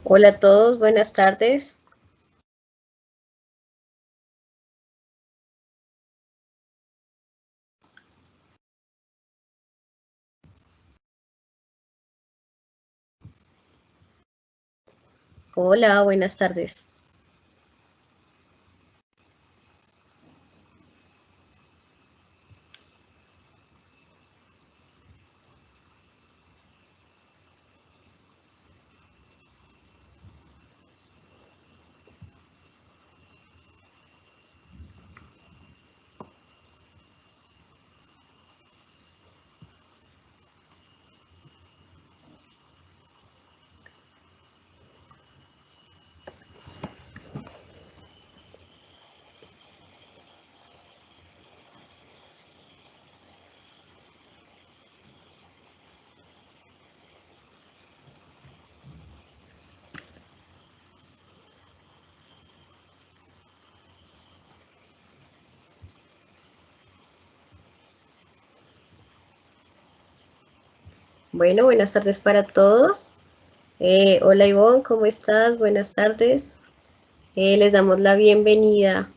Hola a todos, buenas tardes. Hola, buenas tardes. Bueno, buenas tardes para todos. Hola Ivonne, ¿cómo estás? Buenas tardes. Les damos la bienvenida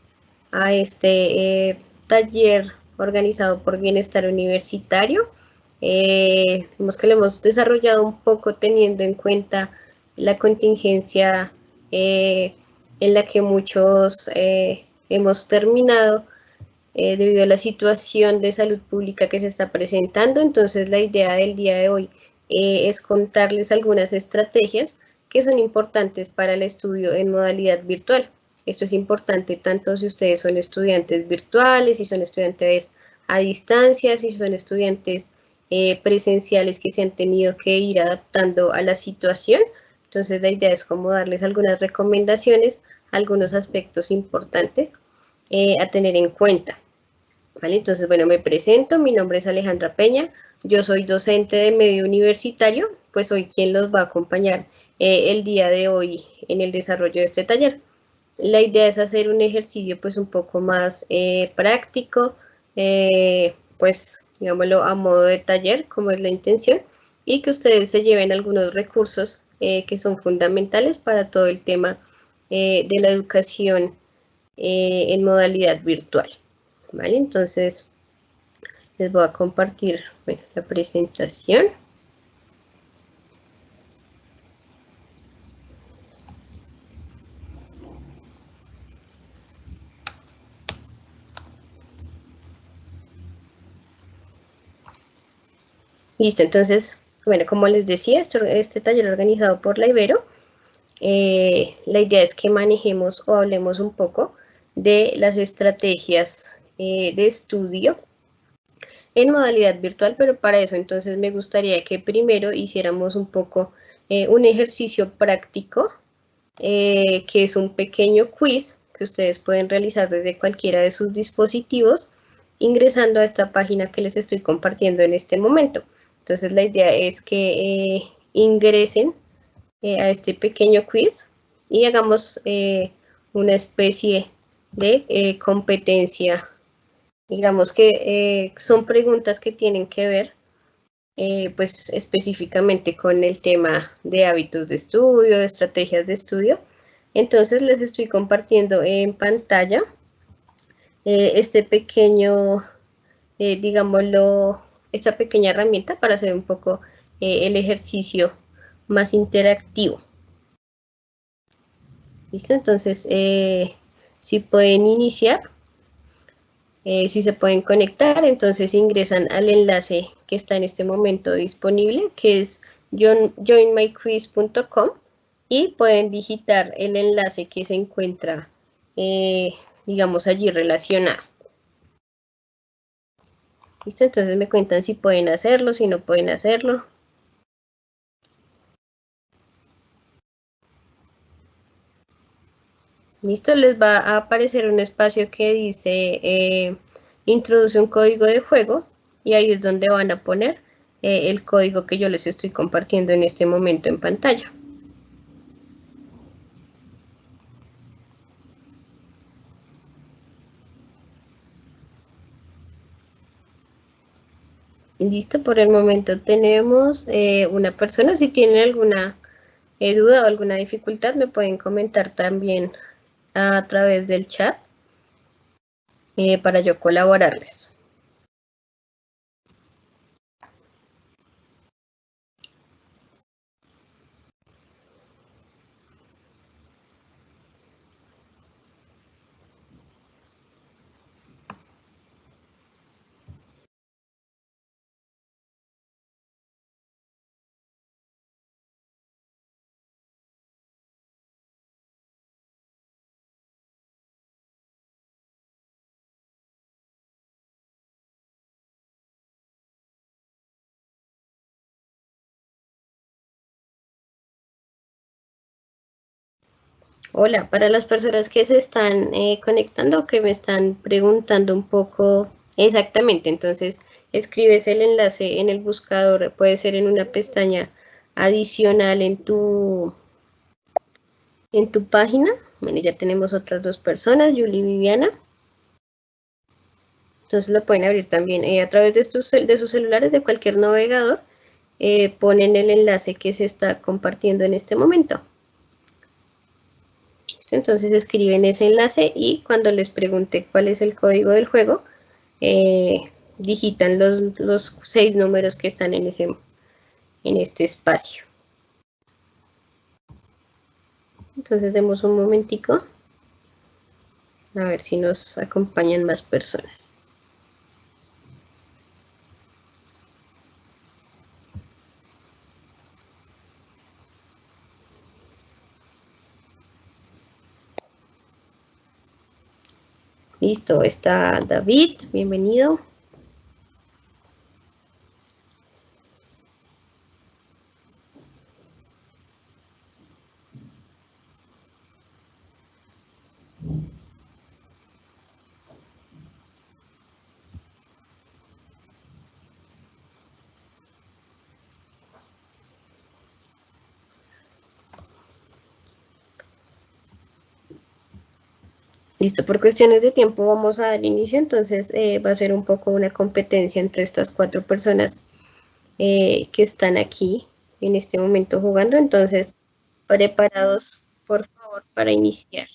a este taller organizado por Bienestar Universitario. Vemos que lo hemos desarrollado un poco teniendo en cuenta la contingencia en la que muchos hemos terminado debido a la situación de salud pública que se está presentando. Entonces la idea del día de hoy es contarles algunas estrategias que son importantes para el estudio en modalidad virtual. Esto es importante tanto si ustedes son estudiantes virtuales, si son estudiantes a distancia, si son estudiantes presenciales que se han tenido que ir adaptando a la situación. Entonces la idea es como darles algunas recomendaciones, algunos aspectos importantes a tener en cuenta. ¿Vale? Entonces, bueno, me presento, mi nombre es Alejandra Peña, yo soy docente de medio universitario, pues soy quien los va a acompañar el día de hoy en el desarrollo de este taller. La idea es hacer un ejercicio pues un poco más práctico, pues digámoslo a modo de taller, como es la intención, y que ustedes se lleven algunos recursos que son fundamentales para todo el tema de la educación en modalidad virtual. ¿Vale? Entonces, les voy a compartir bueno, la presentación. Listo, entonces, bueno, como les decía, este taller organizado por la Ibero, la idea es que manejemos o hablemos un poco de las estrategias de estudio en modalidad virtual, pero para eso entonces me gustaría que primero hiciéramos un poco un ejercicio práctico, que es un pequeño quiz que ustedes pueden realizar desde cualquiera de sus dispositivos ingresando a esta página que les estoy compartiendo en este momento. Entonces la idea es que ingresen a este pequeño quiz y hagamos una especie de competencia. Digamos que son preguntas que tienen que ver pues específicamente con el tema de hábitos de estudio, de estrategias de estudio. Entonces les estoy compartiendo en pantalla este pequeño, digámoslo, esta pequeña herramienta para hacer un poco el ejercicio más interactivo. ¿Listo? Entonces, si pueden iniciar, si se pueden conectar, entonces ingresan al enlace que está en este momento disponible, que es joinmyquiz.com, y pueden digitar el enlace que se encuentra, digamos, allí relacionado. ¿Listo? Entonces me cuentan si pueden hacerlo, si no pueden hacerlo. Listo, les va a aparecer un espacio que dice introduce un código de juego y ahí es donde van a poner el código que yo les estoy compartiendo en este momento en pantalla. Listo, por el momento tenemos una persona. Si tienen alguna duda o alguna dificultad, me pueden comentar también a través del chat para yo colaborarles. Hola, para las personas que se están conectando, que me están preguntando un poco exactamente, entonces escribes el enlace en el buscador, puede ser en una pestaña adicional en tu página. Bueno, ya tenemos otras dos personas, Julie y Viviana. Entonces lo pueden abrir también a través de sus celulares, de cualquier navegador, ponen el enlace que se está compartiendo en este momento. Entonces escriben ese enlace y cuando les pregunte cuál es el código del juego, digitan los 6 números que están en este espacio. Entonces demos un momentico a ver si nos acompañan más personas. Listo, está David, bienvenido. Listo, por cuestiones de tiempo vamos a dar inicio, entonces va a ser un poco una competencia entre estas 4 personas que están aquí en este momento jugando, entonces preparados por favor para iniciar.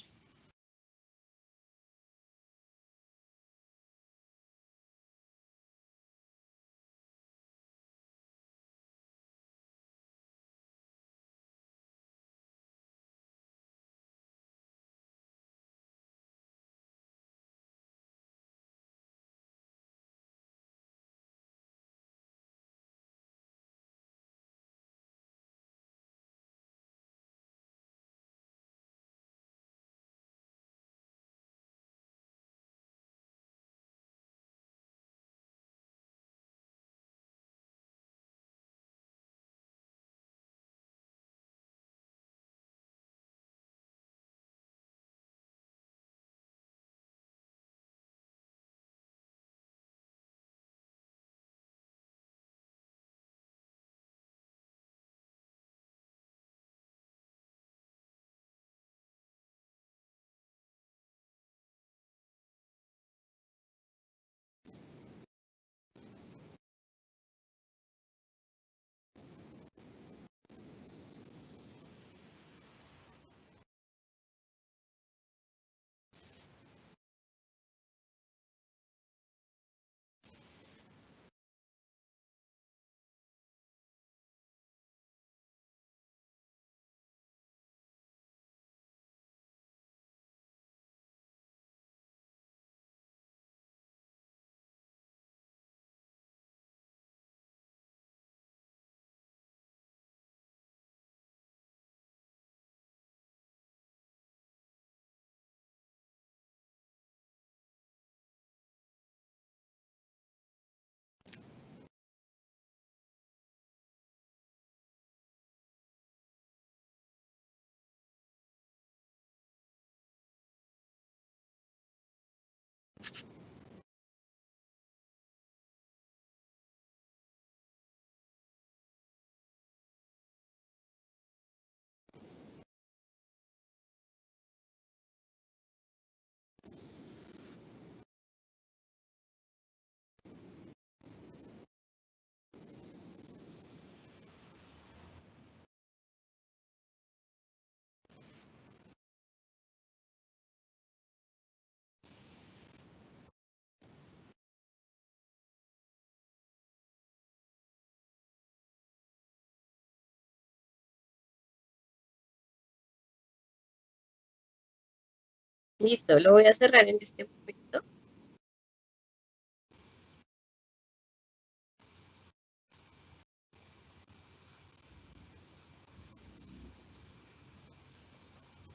Listo, lo voy a cerrar en este momento.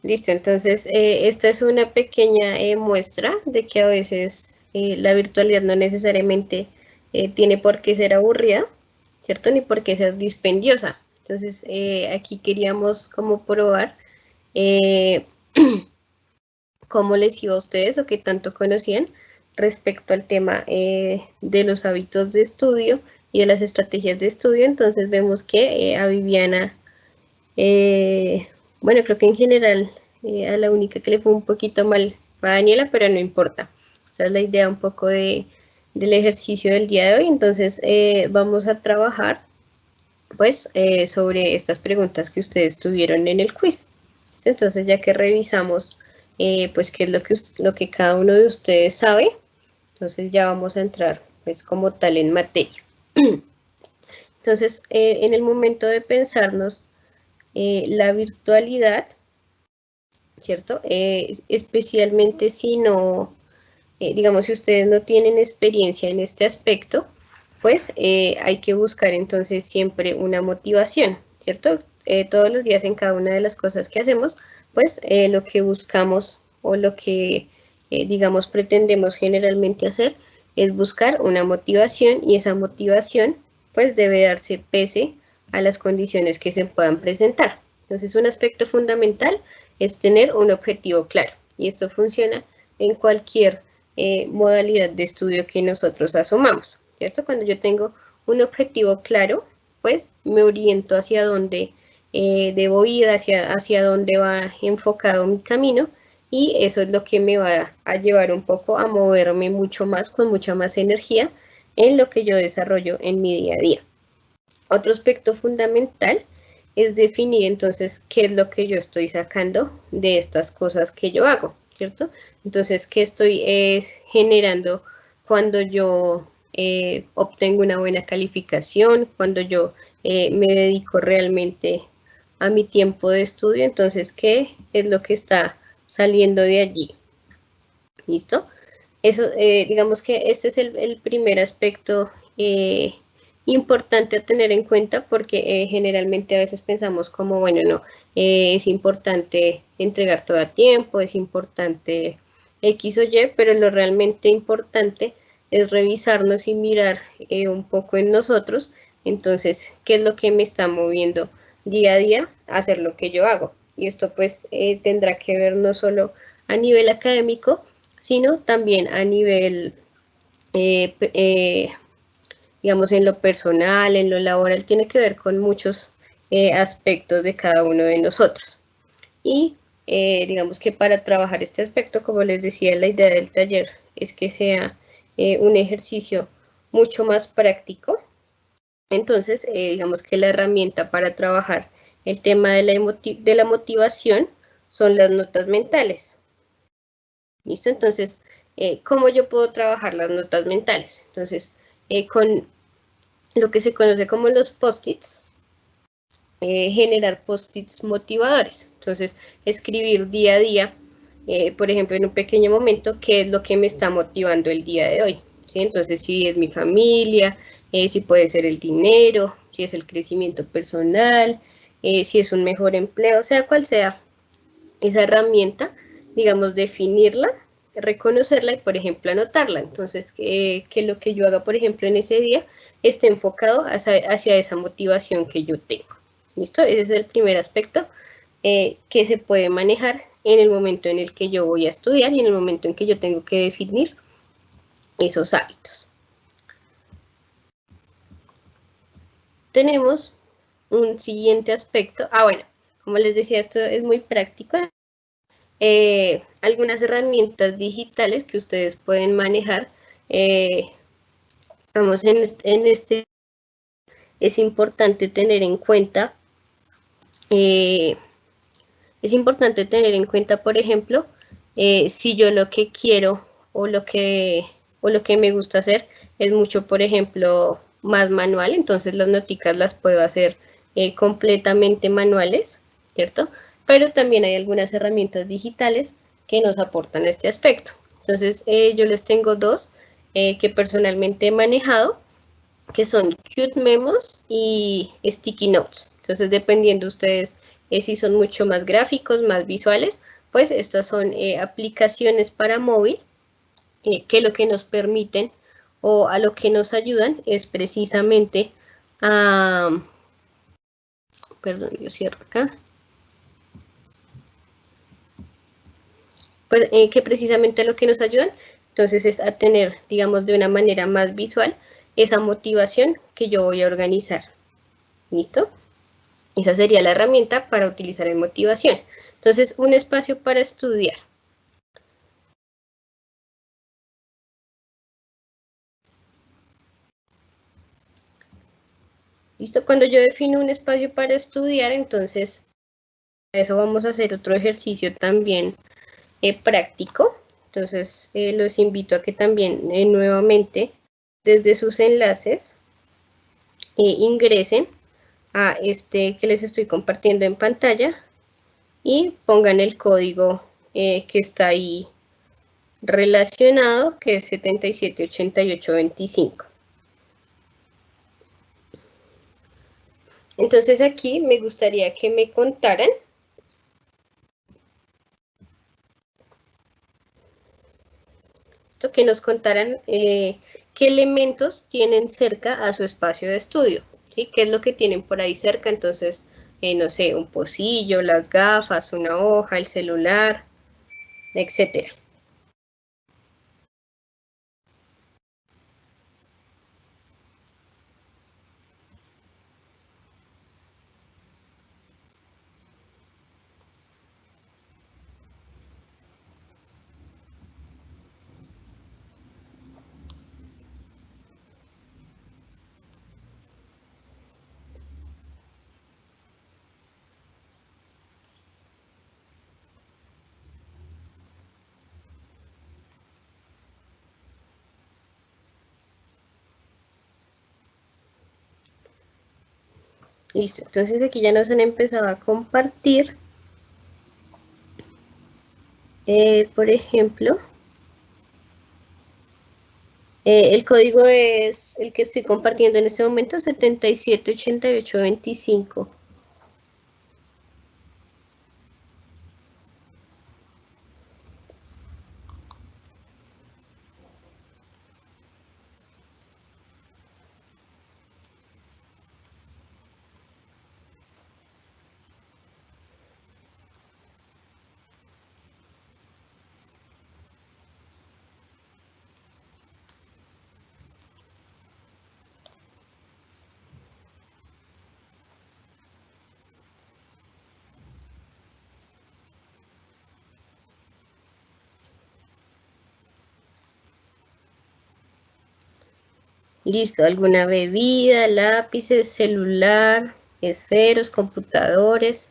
Listo, entonces esta es una pequeña muestra de que a veces la virtualidad no necesariamente tiene por qué ser aburrida, ¿cierto? Ni por qué ser dispendiosa. Entonces aquí queríamos como probar eh, cómo les iba a ustedes o qué tanto conocían respecto al tema de los hábitos de estudio y de las estrategias de estudio. Entonces vemos que a Viviana, bueno, creo que en general a la única que le fue un poquito mal fue a Daniela, pero no importa. Esa es la idea un poco del ejercicio del día de hoy. Entonces vamos a trabajar pues sobre estas preguntas que ustedes tuvieron en el quiz. Entonces ya que revisamos pues qué es lo que cada uno de ustedes sabe, entonces ya vamos a entrar pues como tal en materia. Entonces en el momento de pensarnos la virtualidad, ¿cierto? Especialmente si no, digamos, si ustedes no tienen experiencia en este aspecto, pues hay que buscar entonces siempre una motivación, ¿cierto? Todos los días en cada una de las cosas que hacemos, pues lo que buscamos o lo que, digamos, pretendemos generalmente hacer es buscar una motivación y esa motivación pues debe darse pese a las condiciones que se puedan presentar. Entonces un aspecto fundamental es tener un objetivo claro y esto funciona en cualquier modalidad de estudio que nosotros asumamos, ¿cierto? Cuando yo tengo un objetivo claro, pues me oriento hacia dónde debo ir, hacia dónde va enfocado mi camino y eso es lo que me va a llevar un poco a moverme mucho más, con mucha más energía en lo que yo desarrollo en mi día a día. Otro aspecto fundamental es definir entonces qué es lo que yo estoy sacando de estas cosas que yo hago, ¿cierto? Entonces, ¿qué estoy generando cuando yo obtengo una buena calificación, cuando yo me dedico realmente a mi tiempo de estudio? Entonces, ¿qué es lo que está saliendo de allí? ¿Listo? Eso, digamos que este es el primer aspecto importante a tener en cuenta porque generalmente a veces pensamos como, bueno, no, es importante entregar todo a tiempo, es importante X o Y, pero lo realmente importante es revisarnos y mirar un poco en nosotros, entonces, ¿qué es lo que me está moviendo día a día a hacer lo que yo hago? Y esto pues tendrá que ver no solo a nivel académico, sino también a nivel, digamos, en lo personal, en lo laboral, tiene que ver con muchos aspectos de cada uno de nosotros. Y digamos que para trabajar este aspecto, como les decía, la idea del taller es que sea un ejercicio mucho más práctico. Entonces, digamos que la herramienta para trabajar el tema de la motivación son las notas mentales. ¿Listo? Entonces, ¿cómo yo puedo trabajar las notas mentales? Entonces, con lo que se conoce como los post-its, generar post-its motivadores. Entonces, escribir día a día, por ejemplo, en un pequeño momento, qué es lo que me está motivando el día de hoy. ¿Sí? Entonces, si es mi familia, si puede ser el dinero, si es el crecimiento personal, si es un mejor empleo, sea cual sea esa herramienta, digamos, definirla, reconocerla y, por ejemplo, anotarla. Entonces, que lo que yo haga, por ejemplo, en ese día esté enfocado hacia esa motivación que yo tengo. ¿Listo? Ese es el primer aspecto que se puede manejar en el momento en el que yo voy a estudiar y en el momento en que yo tengo que definir esos hábitos. Tenemos un siguiente aspecto. Bueno, como les decía, esto es muy práctico. Algunas herramientas digitales que ustedes pueden manejar. Vamos, en este es importante tener en cuenta, es importante tener en cuenta, por ejemplo, si yo lo que quiero o lo que me gusta hacer es mucho, por ejemplo, más manual, entonces las noticas las puedo hacer completamente manuales, ¿cierto? Pero también hay algunas herramientas digitales que nos aportan este aspecto. Entonces, yo les tengo dos que personalmente he manejado, que son Qt Memos y Sticky Notes. Entonces, dependiendo ustedes si son mucho más gráficos, más visuales, pues estas son aplicaciones para móvil que lo que nos permiten o a lo que nos ayudan es precisamente a... Perdón, yo cierro acá. Pues, que precisamente lo que nos ayudan, entonces, es a tener, digamos, de una manera más visual, esa motivación que yo voy a organizar. ¿Listo? Esa sería la herramienta para utilizar en motivación. Entonces, un espacio para estudiar. ¿Listo? Cuando yo defino un espacio para estudiar, entonces, eso vamos a hacer otro ejercicio también práctico. Entonces, los invito a que también nuevamente, desde sus enlaces, ingresen a este que les estoy compartiendo en pantalla y pongan el código que está ahí relacionado, que es 778825. Entonces aquí me gustaría que me contaran que nos contaran qué elementos tienen cerca a su espacio de estudio, ¿sí? ¿Qué es lo que tienen por ahí cerca? Entonces, no sé, un pocillo, las gafas, una hoja, el celular, etcétera. Listo, entonces aquí ya nos han empezado a compartir, por ejemplo, el código es el que estoy compartiendo en este momento, 778825. Listo, alguna bebida, lápices, celular, esferos, computadores.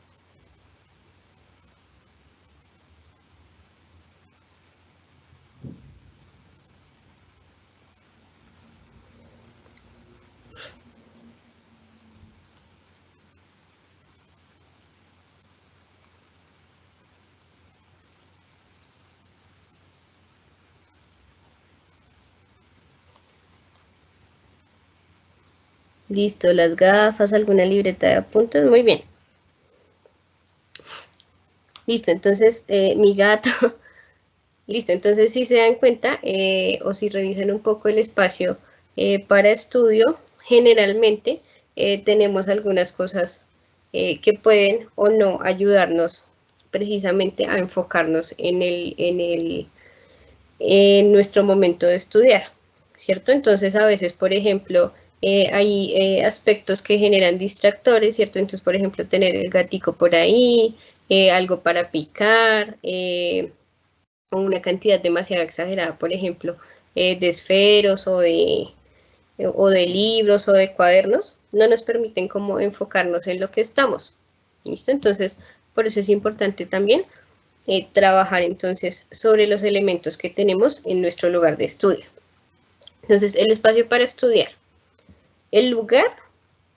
Listo, las gafas, alguna libreta de apuntes, muy bien. Listo, entonces mi gato. Listo, entonces si se dan cuenta o si revisan un poco el espacio para estudio, generalmente tenemos algunas cosas que pueden o no ayudarnos precisamente a enfocarnos en nuestro momento de estudiar, ¿cierto? Entonces a veces, por ejemplo, hay aspectos que generan distractores, ¿cierto? Entonces, por ejemplo, tener el gatico por ahí, algo para picar, o una cantidad demasiado exagerada, por ejemplo, de esferos o de libros o de cuadernos, no nos permiten como enfocarnos en lo que estamos, ¿listo? Entonces, por eso es importante también trabajar entonces sobre los elementos que tenemos en nuestro lugar de estudio. Entonces, el espacio para estudiar. El lugar,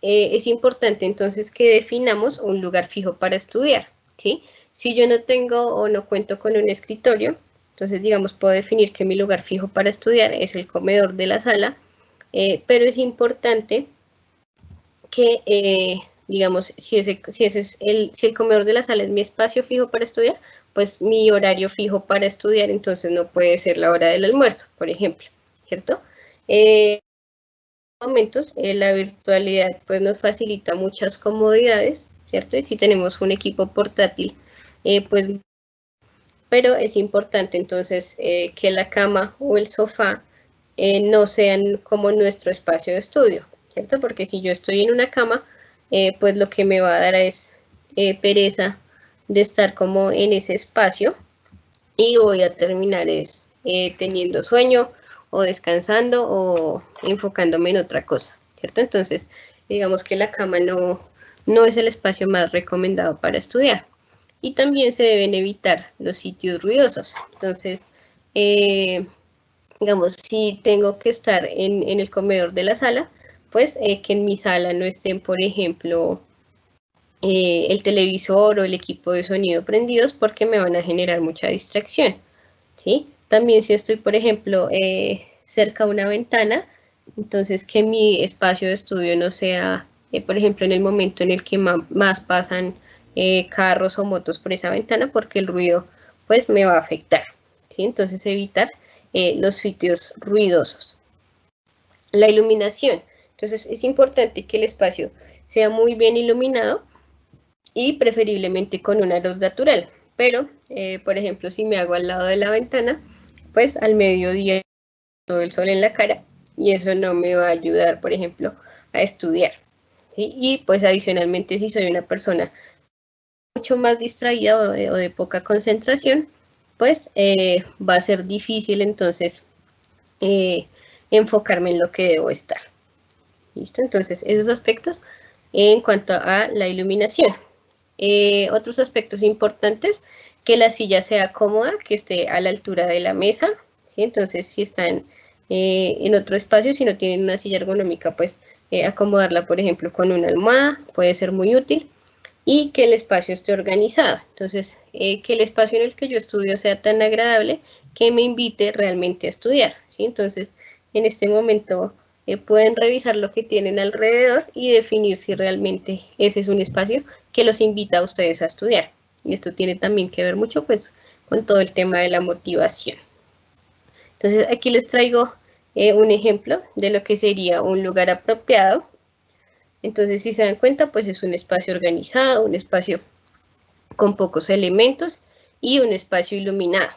es importante entonces que definamos un lugar fijo para estudiar, ¿sí? si yo no tengo o no cuento con un escritorio, entonces digamos puedo definir que mi lugar fijo para estudiar es el comedor de la sala, pero es importante que, digamos, si el comedor de la sala es mi espacio fijo para estudiar, pues mi horario fijo para estudiar, entonces no puede ser la hora del almuerzo, por ejemplo, ¿cierto? En momentos la virtualidad pues nos facilita muchas comodidades, ¿cierto? Y si tenemos un equipo portátil, pues, pero es importante entonces que la cama o el sofá no sean como nuestro espacio de estudio, ¿cierto? Porque si yo estoy en una cama, pues lo que me va a dar es pereza de estar como en ese espacio y voy a terminar teniendo sueño o descansando o enfocándome en otra cosa, ¿cierto? Entonces, digamos que la cama no es el espacio más recomendado para estudiar. Y también se deben evitar los sitios ruidosos. Entonces, digamos, si tengo que estar en el comedor de la sala, pues que en mi sala no estén, por ejemplo, el televisor o el equipo de sonido prendidos porque me van a generar mucha distracción, ¿sí? También si estoy, por ejemplo, cerca de una ventana, entonces que mi espacio de estudio no sea, por ejemplo, en el momento en el que más pasan carros o motos por esa ventana porque el ruido pues me va a afectar, ¿sí? Entonces evitar los sitios ruidosos. La iluminación. Entonces es importante que el espacio sea muy bien iluminado y preferiblemente con una luz natural. Pero, por ejemplo, si me hago al lado de la ventana, pues al mediodía todo el sol en la cara y eso no me va a ayudar, por ejemplo, a estudiar, ¿sí? Y pues adicionalmente si soy una persona mucho más distraída o de poca concentración, pues va a ser difícil entonces enfocarme en lo que debo estar. ¿Listo? Entonces, esos aspectos en cuanto a la iluminación. Otros aspectos importantes, que la silla sea cómoda, que esté a la altura de la mesa, ¿sí? Entonces, si están en otro espacio, si no tienen una silla ergonómica, pues acomodarla, por ejemplo, con una almohada, puede ser muy útil, y que el espacio esté organizado. Entonces, que el espacio en el que yo estudio sea tan agradable que me invite realmente a estudiar, ¿sí? Entonces, en este momento pueden revisar lo que tienen alrededor y definir si realmente ese es un espacio que los invita a ustedes a estudiar. Y esto tiene también que ver mucho pues con todo el tema de la motivación. Entonces aquí les traigo un ejemplo de lo que sería un lugar apropiado. Entonces si se dan cuenta pues es un espacio organizado, un espacio con pocos elementos y un espacio iluminado,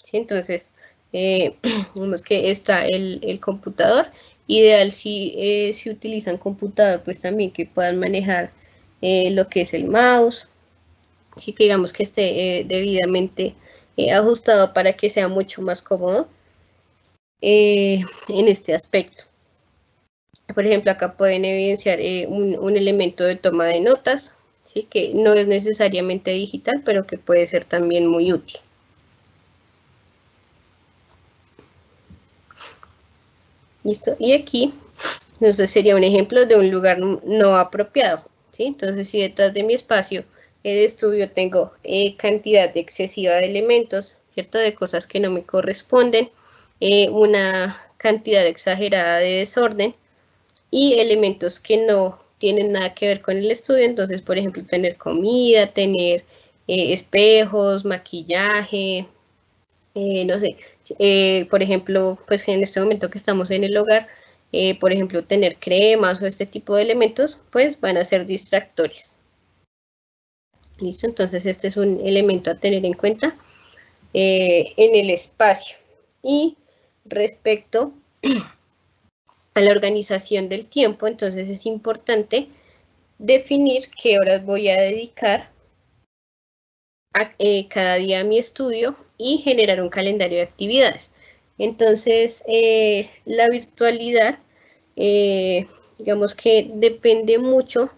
¿sí? Entonces vemos que está el computador. Ideal si utilizan computador, pues también que puedan manejar lo que es el mouse, así que digamos que esté debidamente ajustado para que sea mucho más cómodo en este aspecto. Por ejemplo, acá pueden evidenciar un elemento de toma de notas, ¿sí? Que no es necesariamente digital, pero que puede ser también muy útil. ¿Listo? Y aquí, entonces sería un ejemplo de un lugar no apropiado, ¿sí? Entonces, si detrás de mi espacio de estudio tengo cantidad excesiva de elementos, ¿cierto? De cosas que no me corresponden, una cantidad exagerada de desorden y elementos que no tienen nada que ver con el estudio, entonces, por ejemplo, tener comida, tener espejos, maquillaje, no sé, por ejemplo, pues en este momento que estamos en el hogar, por ejemplo, tener cremas o este tipo de elementos, pues van a ser distractores. ¿Listo? Entonces este es un elemento a tener en cuenta en el espacio. Y respecto a la organización del tiempo, entonces es importante definir qué horas voy a dedicar cada día a mi estudio y generar un calendario de actividades. Entonces, la virtualidad, digamos que depende mucho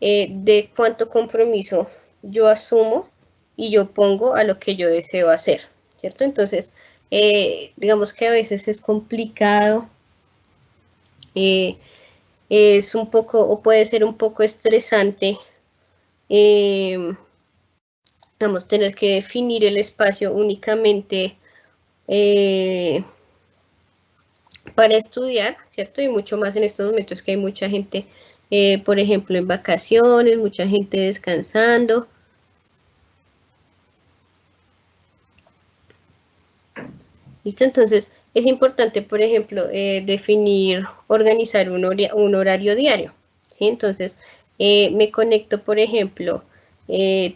de cuánto compromiso yo asumo y yo pongo a lo que yo deseo hacer, ¿cierto? Entonces, digamos que a veces es complicado, eh, es un poco, o puede ser un poco estresante, vamos a tener que definir el espacio únicamente para estudiar, ¿cierto? Y mucho más en estos momentos que hay mucha gente, por ejemplo, en vacaciones, mucha gente descansando. ¿Listo? Entonces, es importante, por ejemplo, definir, organizar un horario diario, ¿sí? Entonces, me conecto, por ejemplo,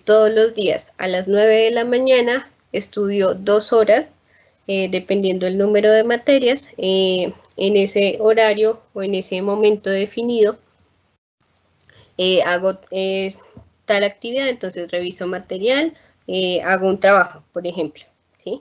todos los días a las 9 de la mañana, estudio 2 horas, dependiendo del número de materias, en ese horario o en ese momento definido, hago tal actividad, entonces reviso material, hago un trabajo, por ejemplo, ¿sí?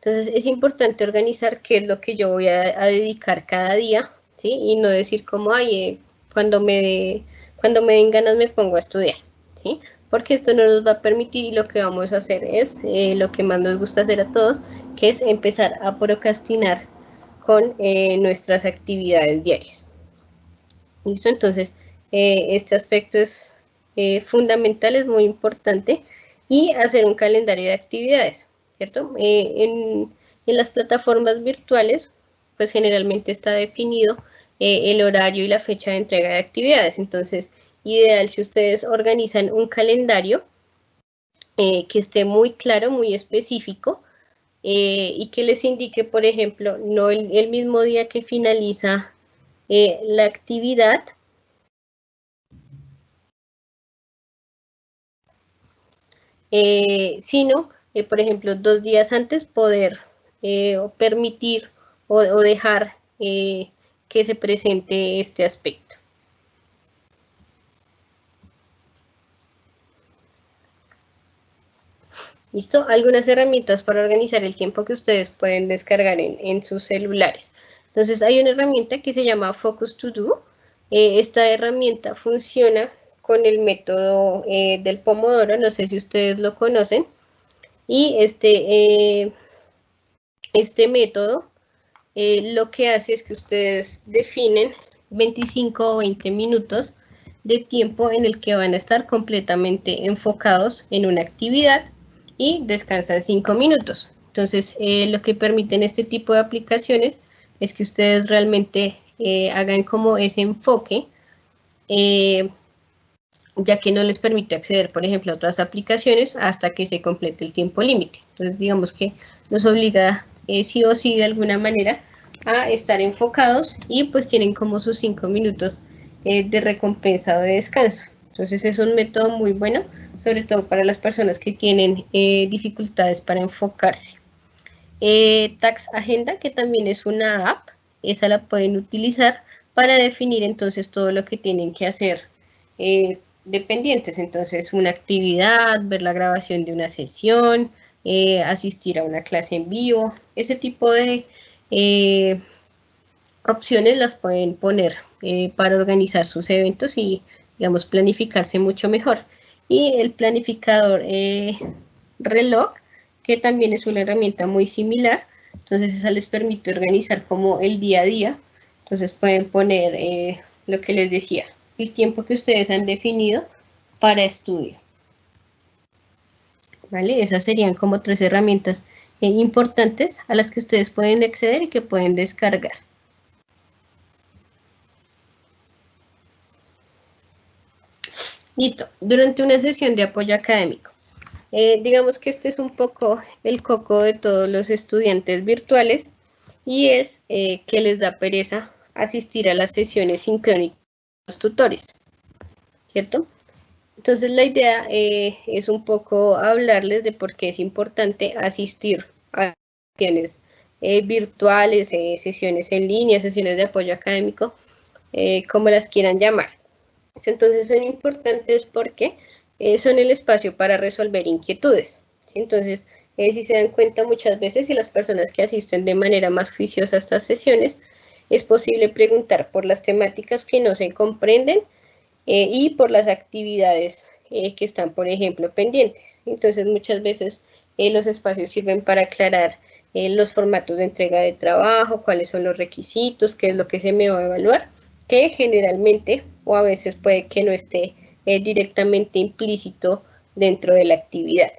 Entonces es importante organizar qué es lo que yo voy a dedicar cada día, ¿sí? Y no decir como, ay, cuando me den ganas me pongo a estudiar, ¿sí? Porque esto no nos va a permitir y lo que vamos a hacer es lo que más nos gusta hacer a todos, que es empezar a procrastinar con nuestras actividades diarias. ¿Listo? Entonces, este aspecto es fundamental, es muy importante, y hacer un calendario de actividades, ¿cierto? En las plataformas virtuales, pues generalmente está definido el horario y la fecha de entrega de actividades. Entonces, ideal si ustedes organizan un calendario que esté muy claro, muy específico, y que les indique, por ejemplo, no el mismo día que finaliza la actividad, sino, por ejemplo, 2 días antes poder o permitir o dejar que se presente este aspecto. ¿Listo? Algunas herramientas para organizar el tiempo que ustedes pueden descargar en sus celulares. Entonces, hay una herramienta que se llama Focus To Do. Esta herramienta funciona con el método del Pomodoro, no sé si ustedes lo conocen, y este método lo que hace es que ustedes definen 25 o 20 minutos de tiempo en el que van a estar completamente enfocados en una actividad y descansan 5 minutos. Entonces, lo que permiten este tipo de aplicaciones es que ustedes realmente hagan como ese enfoque, ya que no les permite acceder, por ejemplo, a otras aplicaciones hasta que se complete el tiempo límite. Entonces, digamos que nos obliga sí o sí de alguna manera a estar enfocados, y pues tienen como sus 5 minutos de recompensa o de descanso. Entonces es un método muy bueno, sobre todo para las personas que tienen dificultades para enfocarse. Tax Agenda, que también es una app, esa la pueden utilizar para definir entonces todo lo que tienen que hacer dependientes. Entonces, una actividad, ver la grabación de una sesión, asistir a una clase en vivo, ese tipo de opciones las pueden poner para organizar sus eventos y, digamos, planificarse mucho mejor. Y el planificador reloj, que también es una herramienta muy similar, entonces esa les permite organizar como el día a día. Entonces pueden poner lo que les decía, el tiempo que ustedes han definido para estudio. ¿Vale? Esas serían como 3 herramientas importantes a las que ustedes pueden acceder y que pueden descargar. Listo, durante una sesión de apoyo académico. Digamos que este es un poco el coco de todos los estudiantes virtuales, y es que les da pereza asistir a las sesiones sincrónicas de los tutores, ¿cierto? Entonces la idea es un poco hablarles de por qué es importante asistir a sesiones virtuales, sesiones en línea, sesiones de apoyo académico, como las quieran llamar. Entonces son importantes porque son el espacio para resolver inquietudes. ¿Sí? Entonces, si se dan cuenta, muchas veces, y las personas que asisten de manera más juiciosa a estas sesiones, es posible preguntar por las temáticas que no se comprenden y por las actividades que están, por ejemplo, pendientes. Entonces, muchas veces los espacios sirven para aclarar los formatos de entrega de trabajo, cuáles son los requisitos, qué es lo que se me va a evaluar, que generalmente o a veces puede que no esté directamente implícito dentro de la actividad.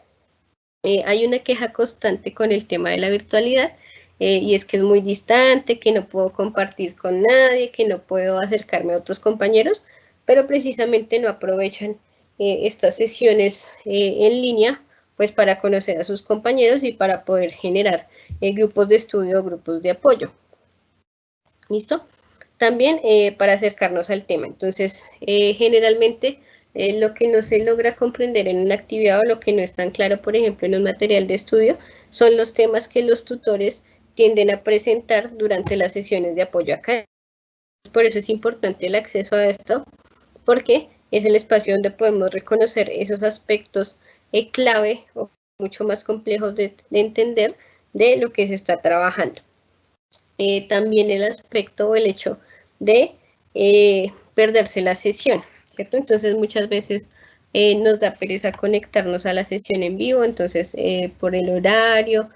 Hay una queja constante con el tema de la virtualidad, y es que es muy distante, que no puedo compartir con nadie, que no puedo acercarme a otros compañeros, pero precisamente no aprovechan estas sesiones en línea pues para conocer a sus compañeros y para poder generar grupos de estudio o grupos de apoyo. ¿Listo? También para acercarnos al tema. Entonces, generalmente lo que no se logra comprender en una actividad o lo que no es tan claro, por ejemplo, en un material de estudio, son los temas que los tutores tienden a presentar durante las sesiones de apoyo académico. Por eso es importante el acceso a esto, porque es el espacio donde podemos reconocer esos aspectos clave o mucho más complejos de entender de lo que se está trabajando. También el aspecto o el hecho de perderse la sesión, ¿cierto? Entonces muchas veces nos da pereza conectarnos a la sesión en vivo, entonces por el horario,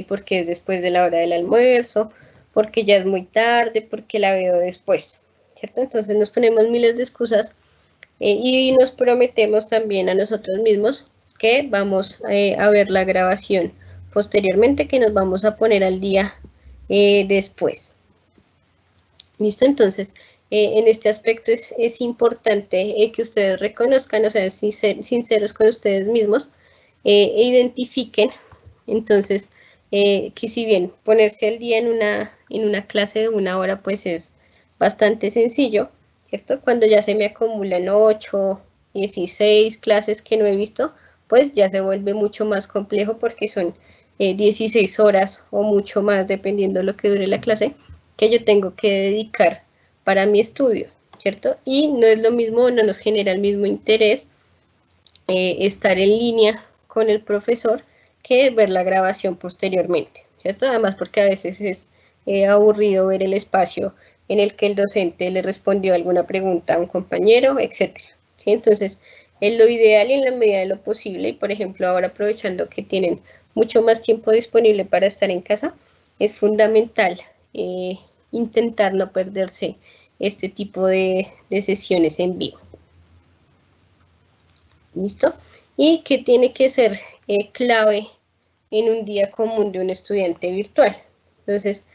porque es después de la hora del almuerzo, porque ya es muy tarde, porque la veo después, ¿cierto? Entonces nos ponemos miles de excusas y nos prometemos también a nosotros mismos que vamos a ver la grabación posteriormente, que nos vamos a poner al día después. ¿Listo? Entonces, en este aspecto es importante que ustedes reconozcan, o sea, sinceros con ustedes mismos, e identifiquen, entonces, que si bien ponerse al día en una clase de 1 hora, pues es bastante sencillo, ¿cierto? Cuando ya se me acumulan 8, 16 clases que no he visto, pues ya se vuelve mucho más complejo porque son 16 horas o mucho más, dependiendo de lo que dure la clase, que yo tengo que dedicar para mi estudio, ¿cierto? Y no es lo mismo, no nos genera el mismo interés estar en línea con el profesor que ver la grabación posteriormente, ¿cierto? Además porque a veces es aburrido ver el espacio en el que el docente le respondió alguna pregunta a un compañero, etcétera, ¿sí? Entonces, es lo ideal y en la medida de lo posible, y por ejemplo ahora aprovechando que tienen mucho más tiempo disponible para estar en casa, es fundamental intentar no perderse este tipo de sesiones en vivo. ¿Listo? Y que tiene que ser clave en un día común de un estudiante virtual. Entonces,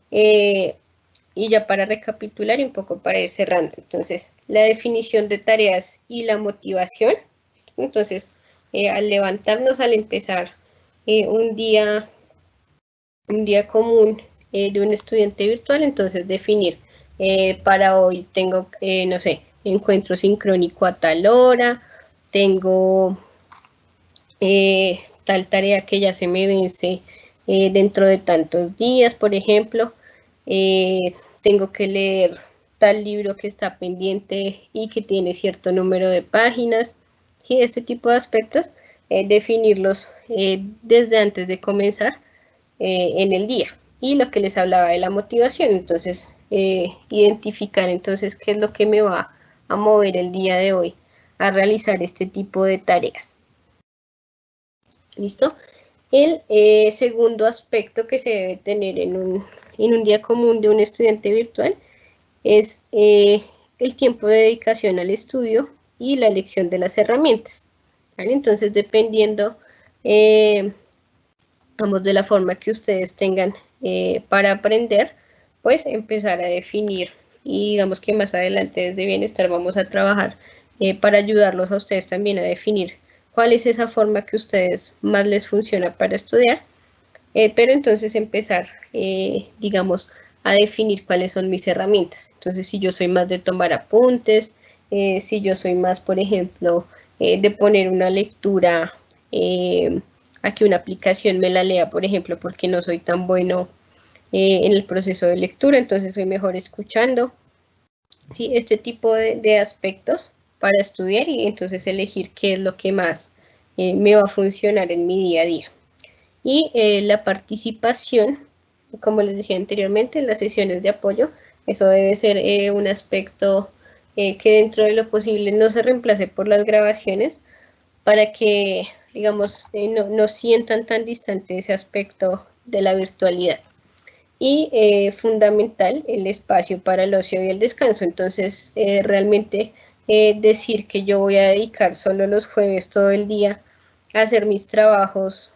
y ya para recapitular y un poco para ir cerrando. Entonces, la definición de tareas y la motivación. Entonces, al levantarnos, al empezar un día común de un estudiante virtual, entonces definir para hoy tengo, no sé, encuentro sincrónico a tal hora, tengo tal tarea que ya se me vence dentro de tantos días, por ejemplo, tengo que leer tal libro que está pendiente y que tiene cierto número de páginas, ¿sí? Este tipo de aspectos, definirlos desde antes de comenzar en el día. Y lo que les hablaba de la motivación, entonces identificar entonces qué es lo que me va a mover el día de hoy a realizar este tipo de tareas. ¿Listo? El segundo aspecto que se debe tener en un día común de un estudiante virtual es el tiempo de dedicación al estudio y la elección de las herramientas, ¿vale? Entonces, dependiendo vamos, de la forma que ustedes tengan para aprender, pues empezar a definir, y digamos que más adelante desde Bienestar vamos a trabajar para ayudarlos a ustedes también a definir cuál es esa forma que a ustedes más les funciona para estudiar, pero entonces empezar, digamos, a definir cuáles son mis herramientas. Entonces, si yo soy más de tomar apuntes, si yo soy más, por ejemplo, de poner una lectura a que una aplicación me la lea, por ejemplo, porque no soy tan bueno en el proceso de lectura, entonces soy mejor escuchando, ¿sí? Este tipo de aspectos para estudiar y entonces elegir qué es lo que más me va a funcionar en mi día a día. Y la participación, como les decía anteriormente, en las sesiones de apoyo, eso debe ser un aspecto que dentro de lo posible no se reemplace por las grabaciones, para que, digamos, no sientan tan distante ese aspecto de la virtualidad. Y fundamental, el espacio para el ocio y el descanso. Entonces, realmente decir que yo voy a dedicar solo los jueves todo el día a hacer mis trabajos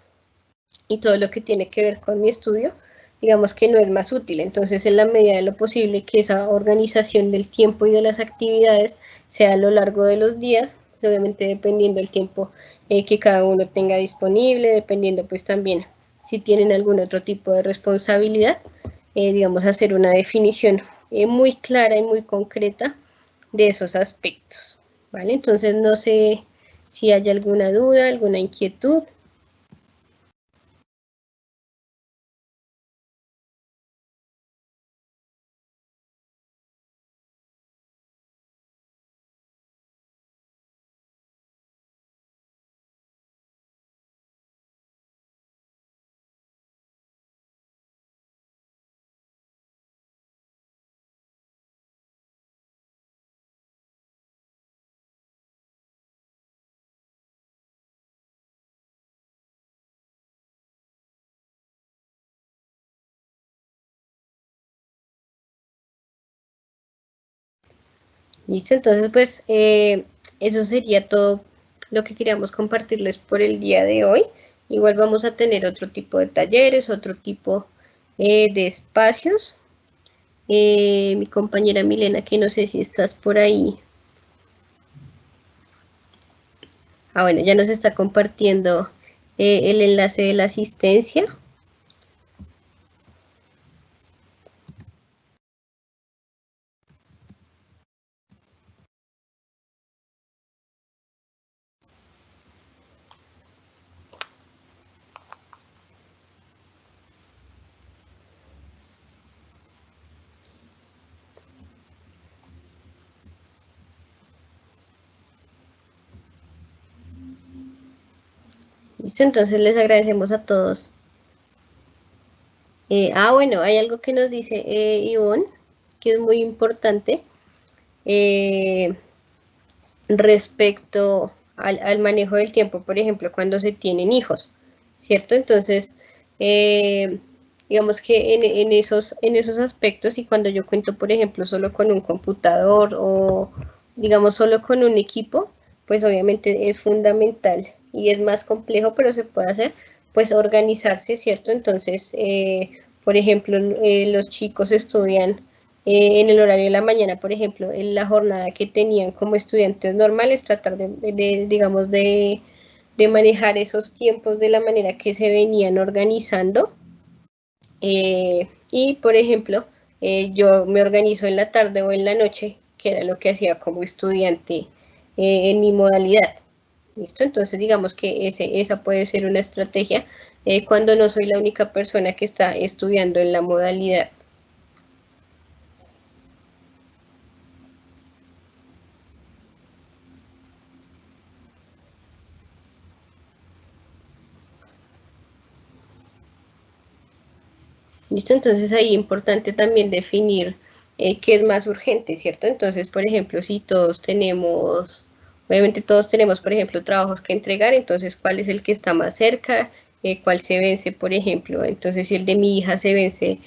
y todo lo que tiene que ver con mi estudio, digamos que no es más útil. Entonces, en la medida de lo posible, que esa organización del tiempo y de las actividades sea a lo largo de los días, obviamente dependiendo del tiempo que cada uno tenga disponible, dependiendo pues también si tienen algún otro tipo de responsabilidad, digamos, hacer una definición muy clara y muy concreta de esos aspectos, ¿vale? Entonces, no sé si hay alguna duda, alguna inquietud. Listo, entonces pues eso sería todo lo que queríamos compartirles por el día de hoy. Igual vamos a tener otro tipo de talleres, otro tipo de espacios. Mi compañera Milena, que no sé si estás por ahí. Ah, bueno, ya nos está compartiendo el enlace de la asistencia. Listo, entonces les agradecemos a todos. Bueno, hay algo que nos dice Ivonne, que es muy importante. Eh, Respecto al manejo del tiempo, por ejemplo, cuando se tienen hijos, ¿cierto? Entonces, eh, digamos que en esos aspectos y cuando yo cuento, por ejemplo, solo con un computador o, digamos, solo con un equipo, pues obviamente es fundamental y es más complejo, pero se puede hacer, pues organizarse, ¿cierto? Entonces, por ejemplo, los chicos estudian en el horario de la mañana, por ejemplo, en la jornada que tenían como estudiantes normales, tratar digamos, de manejar esos tiempos de la manera que se venían organizando. Y, por ejemplo, yo me organizo en la tarde o en la noche, que era lo que hacía como estudiante en mi modalidad. ¿Listo? Entonces, digamos que esa puede ser una estrategia cuando no soy la única persona que está estudiando en la modalidad. ¿Listo? Entonces ahí es importante también definir qué es más urgente, ¿cierto? Entonces, por ejemplo, si todos tenemos, obviamente todos tenemos, por ejemplo, trabajos que entregar, entonces, ¿cuál es el que está más cerca? ¿Cuál se vence, por ejemplo? Entonces, si el de mi hija se vence,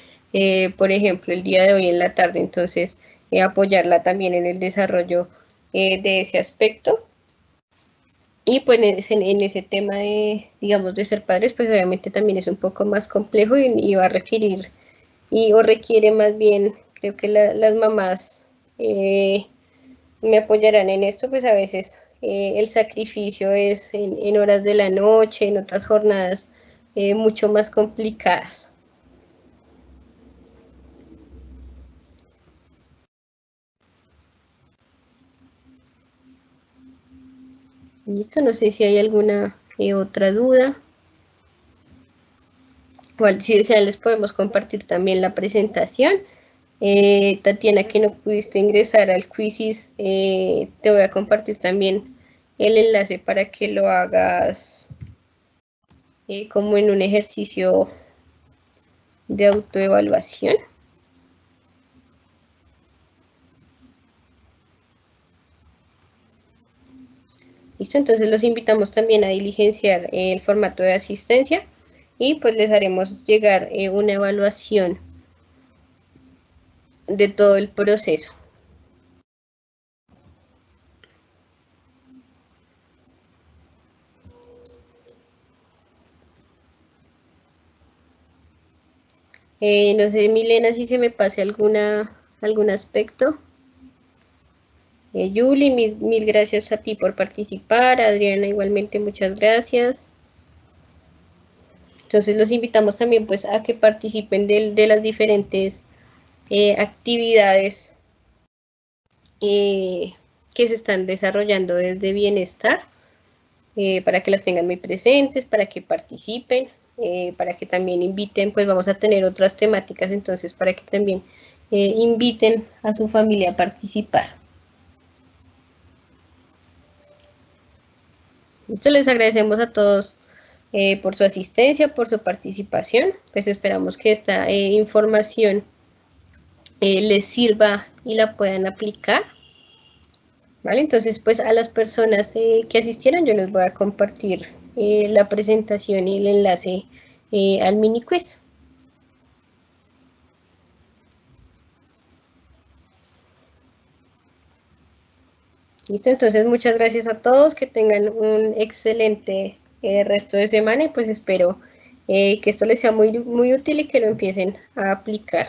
por ejemplo, el día de hoy en la tarde, entonces, apoyarla también en el desarrollo de ese aspecto. Y pues en ese tema de, digamos, de ser padres, pues obviamente también es un poco más complejo y va a requerir o requiere más bien, creo que las mamás eh, me apoyarán en esto, pues a veces el sacrificio es en horas de la noche, en otras jornadas mucho más complicadas. Listo, no sé si hay alguna otra duda. Igual, si desean, les podemos compartir también la presentación. Tatiana, que no pudiste ingresar al quizzes, te voy a compartir también el enlace para que lo hagas como en un ejercicio de autoevaluación. Listo, entonces los invitamos también a diligenciar el formato de asistencia y pues les haremos llegar una evaluación de todo el proceso. No sé, Milena, si se me pase algún aspecto. Yuli, mil gracias a ti por participar. Adriana, igualmente, muchas gracias. Entonces los invitamos también pues a que participen de las diferentes actividades que se están desarrollando desde Bienestar, para que las tengan muy presentes, para que participen, para que también inviten, pues vamos a tener otras temáticas, entonces para que también inviten a su familia a participar. Listo, les agradecemos a todos por su asistencia, por su participación, pues esperamos que esta información les sirva y la puedan aplicar. ¿Vale? Entonces, pues a las personas que asistieron yo les voy a compartir la presentación y el enlace al mini quiz. Listo, entonces muchas gracias a todos, que tengan un excelente resto de semana y pues espero que esto les sea muy, muy útil y que lo empiecen a aplicar.